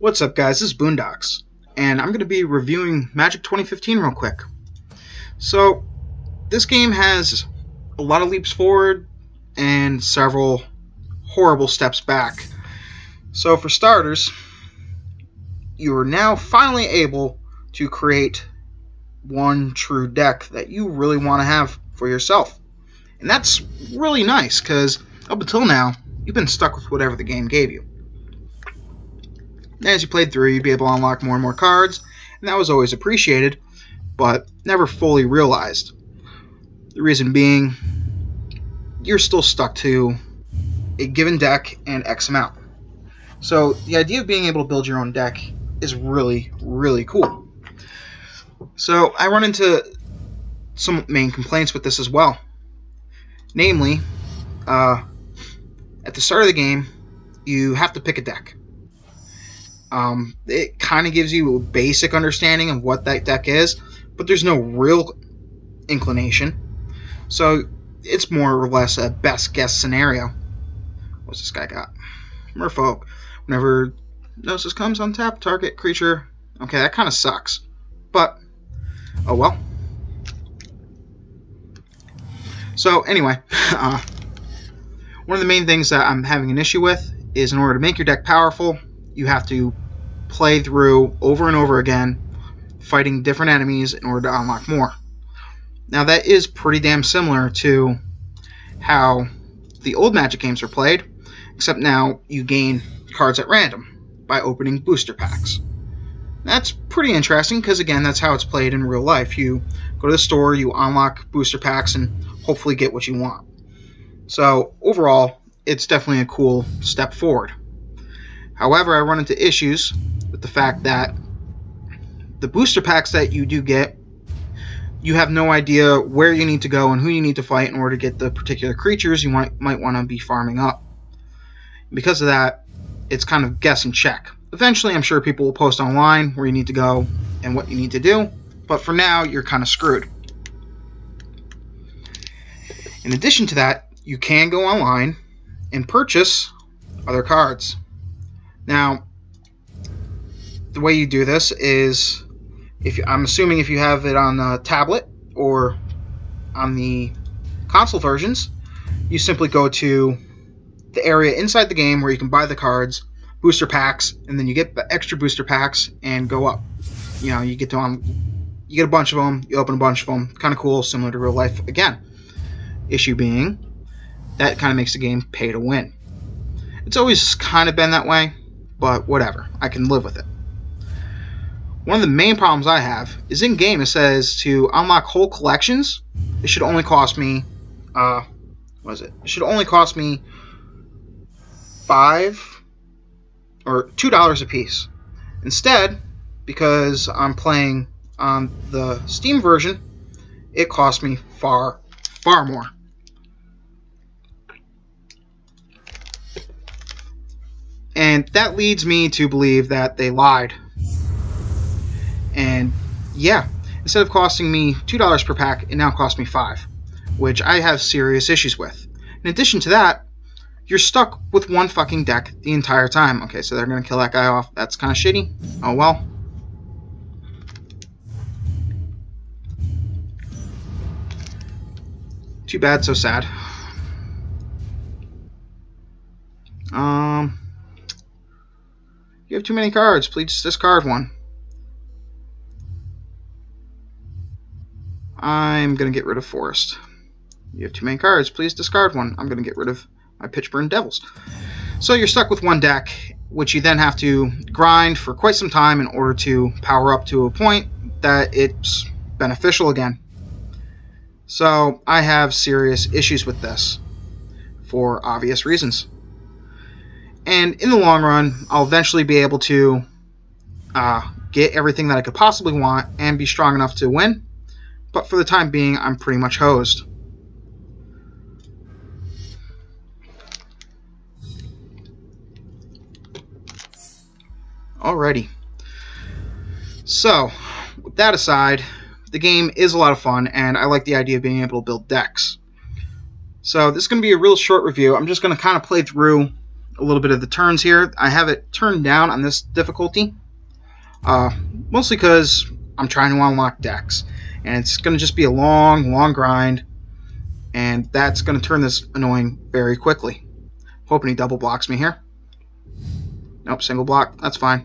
What's up, guys? This is Boondocks, and I'm going to be reviewing Magic 2015 real quick. So, this game has a lot of leaps forward and several horrible steps back. So, for starters, you are now finally able to create one true deck that you really want to have for yourself. And that's really nice, because up until now, you've been stuck with whatever the game gave you. As you played through, you'd be able to unlock more and more cards, and that was always appreciated, but never fully realized. The reason being, you're still stuck to a given deck and X amount. So the idea of being able to build your own deck is really, really cool. So I run into some main complaints with this as well. Namely, at the start of the game, you have to pick a deck. It kind of gives you a basic understanding of what that deck is, but there's no real inclination. So it's more or less a best guess scenario. What's this guy got? Merfolk. Whenever Gnosis comes on tap, target creature. Okay, that kind of sucks. But, oh well. So anyway, one of the main things that I'm having an issue with is in order to make your deck powerful, you have to play through over and over again, fighting different enemies in order to unlock more. Now that is pretty damn similar to how the old Magic games are played, except now you gain cards at random by opening booster packs. That's pretty interesting because, again, that's how it's played in real life. You go to the store, you unlock booster packs, and hopefully get what you want. So overall, it's definitely a cool step forward. However, I run into issues with the fact that the booster packs that you do get, you have no idea where you need to go and who you need to fight in order to get the particular creatures you might want to be farming up. Because of that, it's kind of guess and check. Eventually, I'm sure people will post online where you need to go and what you need to do, but for now, you're kind of screwed. In addition to that, you can go online and purchase other cards. Now, the way you do this is, I'm assuming if you have it on the tablet or on the console versions, you simply go to the area inside the game where you can buy the cards, booster packs, and then you get the extra booster packs and go up. You know, you get a bunch of them, you open a bunch of them, kind of cool, similar to real life again. Issue being, that kind of makes the game pay to win. It's always kind of been that way, but whatever, I can live with it. One of the main problems I have is in game it says to unlock whole collections, it should only cost me, what is it? It should only cost me $2 a piece. Instead, because I'm playing on the Steam version, it cost me far, far more. And that leads me to believe that they lied. And yeah, instead of costing me $2 per pack, it now costs me $5, which I have serious issues with. In addition to that, you're stuck with one fucking deck the entire time. Okay, so they're going to kill that guy off. That's kind of shitty. Oh well. Too bad, so sad. You have too many cards. Please discard one. I'm going to get rid of Forest. You have too many cards. Please discard one. I'm going to get rid of my Pitchburn Devils. So you're stuck with one deck, which you then have to grind for quite some time in order to power up to a point that it's beneficial again. So I have serious issues with this for obvious reasons. And in the long run, I'll eventually be able to get everything that I could possibly want and be strong enough to win. But for the time being, I'm pretty much hosed. Alrighty. So, with that aside, the game is a lot of fun, and I like the idea of being able to build decks. So this is going to be a real short review. I'm just going to kind of play through a little bit of the turns here. I have it turned down on this difficulty, mostly because I'm trying to unlock decks, and it's going to just be a long grind, and that's going to turn this annoying very quickly. Hoping he double blocks me here. Nope, single block. That's fine.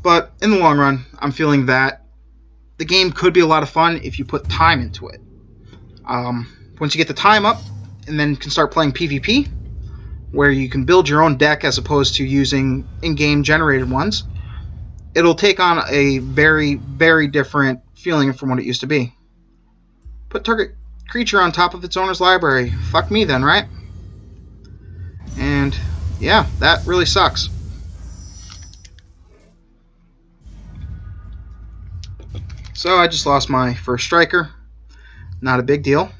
But in the long run, I'm feeling that the game could be a lot of fun if you put time into it. Once you get the time up, and then can start playing PvP, where you can build your own deck as opposed to using in-game generated ones, it'll take on a very, very different feeling from what it used to be. Put target creature on top of its owner's library. Fuck me then, right? And yeah, that really sucks. So I just lost my first striker. Not a big deal.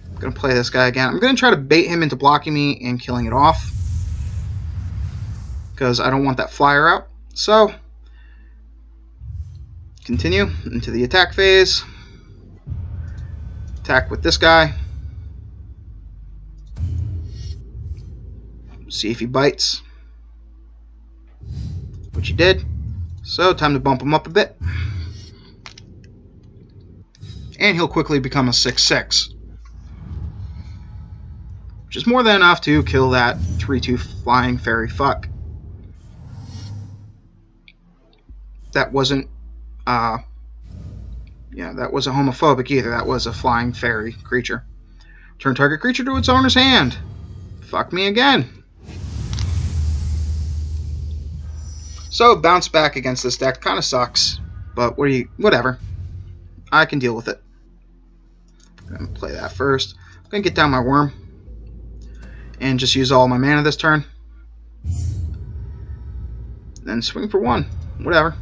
I'm going to play this guy again. I'm going to try to bait him into blocking me and killing it off, because I don't want that flyer out. So, continue into the attack phase. Attack with this guy. See if he bites. Which he did. So, time to bump him up a bit. And he'll quickly become a 6/6. Which is more than enough to kill that 3/2 flying fairy fuck. That wasn't, that wasn't homophobic either. That was a flying fairy creature. Turn target creature to its owner's hand. Fuck me again. So bounce back against this deck kind of sucks, but whatever. I can deal with it. I'm going to play that first. I'm going to get down my worm and just use all my mana this turn. Then swing for 1. Whatever.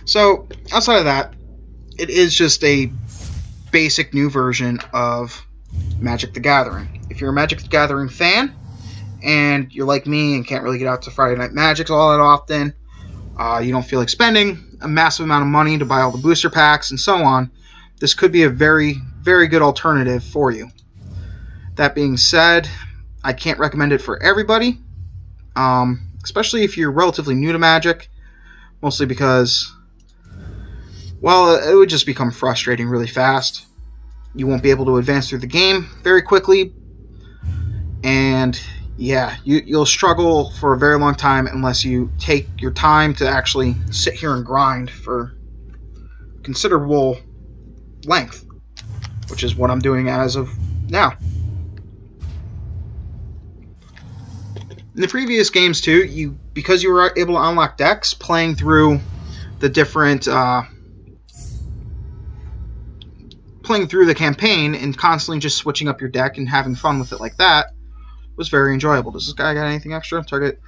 So, outside of that, it is just a basic new version of Magic the Gathering. If you're a Magic the Gathering fan, and you're like me and can't really get out to Friday Night Magic all that often, you don't feel like spending a massive amount of money to buy all the booster packs and so on, this could be a very, very good alternative for you. That being said, I can't recommend it for everybody, especially if you're relatively new to Magic, mostly because, well, it would just become frustrating really fast. You won't be able to advance through the game very quickly, and yeah, you'll struggle for a very long time unless you take your time to actually sit here and grind for considerable length, which is what I'm doing as of now. In the previous games too, because you were able to unlock decks, playing through the different playing through the campaign and constantly just switching up your deck and having fun with it like that was very enjoyable. Does this guy got anything extra? Target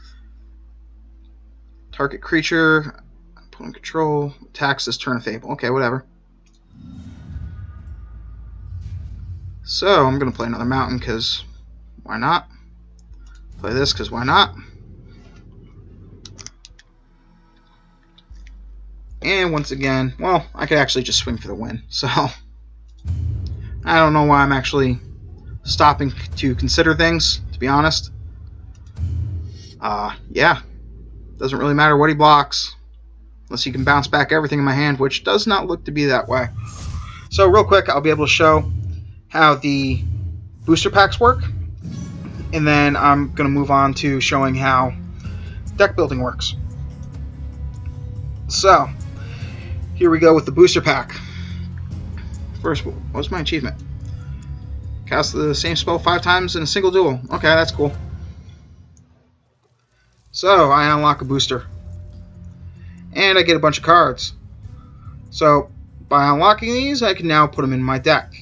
creature, opponent control, attacks this turn of Fable. Okay, whatever. So I'm gonna play another mountain because why not? Play this because why not? And once again, well, I could actually just swing for the win. So I don't know why I'm actually stopping to consider things, to be honest. Yeah, doesn't really matter what he blocks unless he can bounce back everything in my hand, which does not look to be that way. So real quick, I'll be able to show how the booster packs work, and then I'm going to move on to showing how deck building works. So here we go with the booster pack. First, what was my achievement? Cast the same spell 5 times in a single duel. Okay, that's cool. So I unlock a booster, and I get a bunch of cards. So by unlocking these, I can now put them in my deck.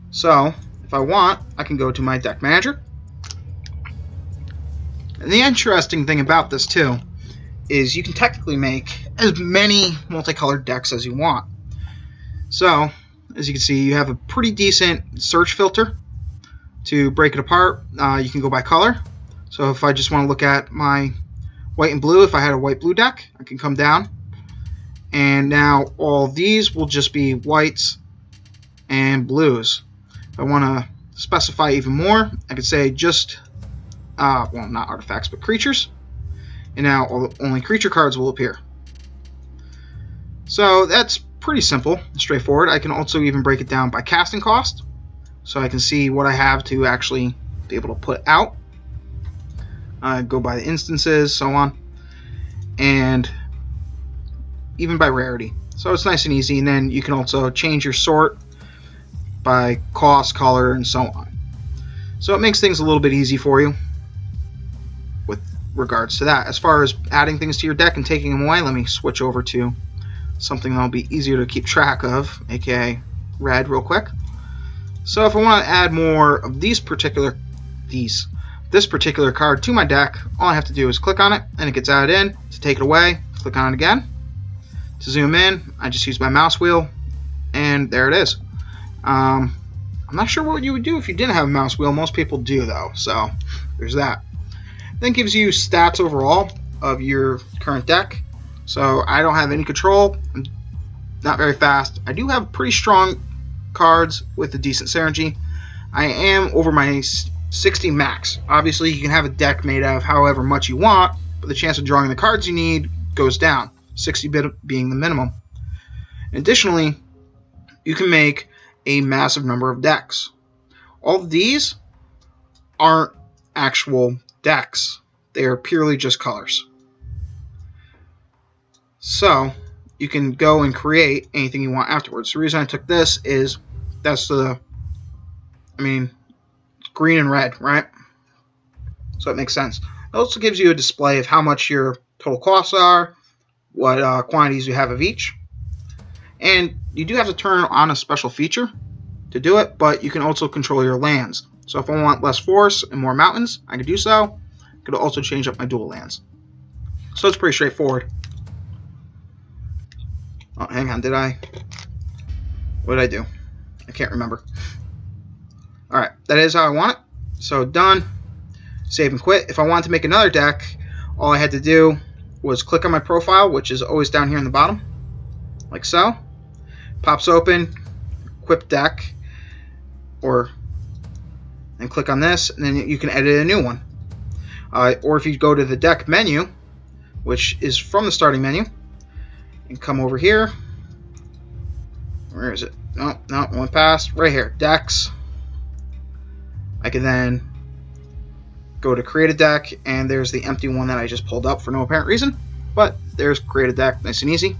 So if I want, I can go to my deck manager. And the interesting thing about this too is you can technically make as many multicolored decks as you want. So as you can see, you have a pretty decent search filter to break it apart. You can go by color. So if I just want to look at my white and blue, if I had a white-blue deck, I can come down And now all these will just be whites and blues. If I want to specify even more, I could say just, well, not artifacts, but creatures. And now only creature cards will appear. So that's pretty simple, straightforward. I can also even break it down by casting cost, so I can see what I have to actually be able to put out. Go by the instances, so on, and even by rarity. So it's nice and easy, and then you can also change your sort by cost, color, and so on. So it makes things a little bit easy for you with regards to that. As far as adding things to your deck and taking them away, let me switch over to something that'll be easier to keep track of, aka red, real quick. So if I want to add more of this particular card to my deck, all I have to do is click on it and it gets added in. To take it away, click on it again. To zoom in, I just use my mouse wheel, and there it is. I'm not sure what you would do if you didn't have a mouse wheel. Most people do, though, so there's that. Then it gives you stats overall of your current deck. So I don't have any control. I'm not very fast. I do have pretty strong cards with a decent synergy. I am over my 60 max. Obviously, you can have a deck made of however much you want, but the chance of drawing the cards you need goes down, 60 bit being the minimum. Additionally, you can make a massive number of decks. All of these aren't actual decks. They are purely just colors. So you can go and create anything you want afterwards. The reason I took this is that's the, green and red, right? So it makes sense. It also gives you a display of how much your total costs are, what quantities you have of each. And you do have to turn on a special feature to do it, but you can also control your lands. So if I want less force and more mountains, I can do so. I could also change up my dual lands. So it's pretty straightforward. Oh, hang on, what did I do? I can't remember. Alright, that is how I want it. So done. Save and quit. If I wanted to make another deck, all I had to do was click on my profile, which is always down here in the bottom, like so. Pops open, equip deck, and click on this, and then you can edit a new one. Or if you go to the deck menu, which is from the starting menu, and come over here. Where is it? No, went past. Right here, decks. I can then go to create a deck, and there's the empty one that I just pulled up for no apparent reason. But there's create a deck, nice and easy.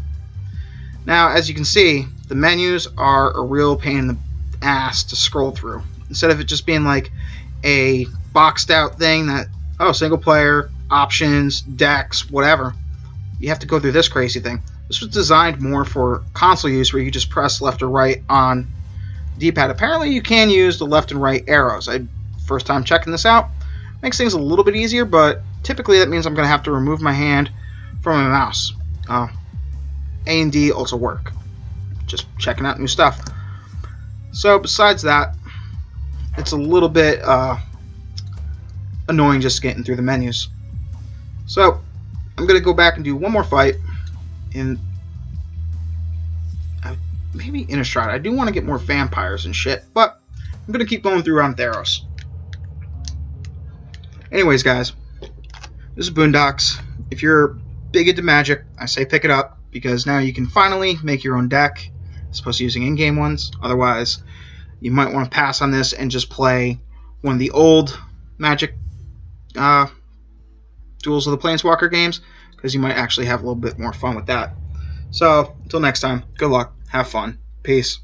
Now, as you can see, the menus are a real pain in the ass to scroll through. Instead of it just being like a boxed out thing that, oh, single player, options, decks, whatever. You have to go through this crazy thing. This was designed more for console use, where you just press left or right on D-pad. Apparently you can use the left and right arrows. First time checking this out. Makes things a little bit easier, but typically that means I'm going to have to remove my hand from my mouse. A and D also work. Just checking out new stuff. So besides that, it's a little bit annoying just getting through the menus. So I'm going to go back and do one more fight in maybe Innistrad. I do want to get more vampires and shit, but I'm going to keep going through on Theros. Anyways, guys, this is Boondocks. If you're big into Magic, I say pick it up, because now you can finally make your own deck as opposed to using in-game ones. Otherwise, you might want to pass on this and just play one of the old Magic Duels of the Planeswalker games, because you might actually have a little bit more fun with that. So, until next time, good luck, have fun, peace.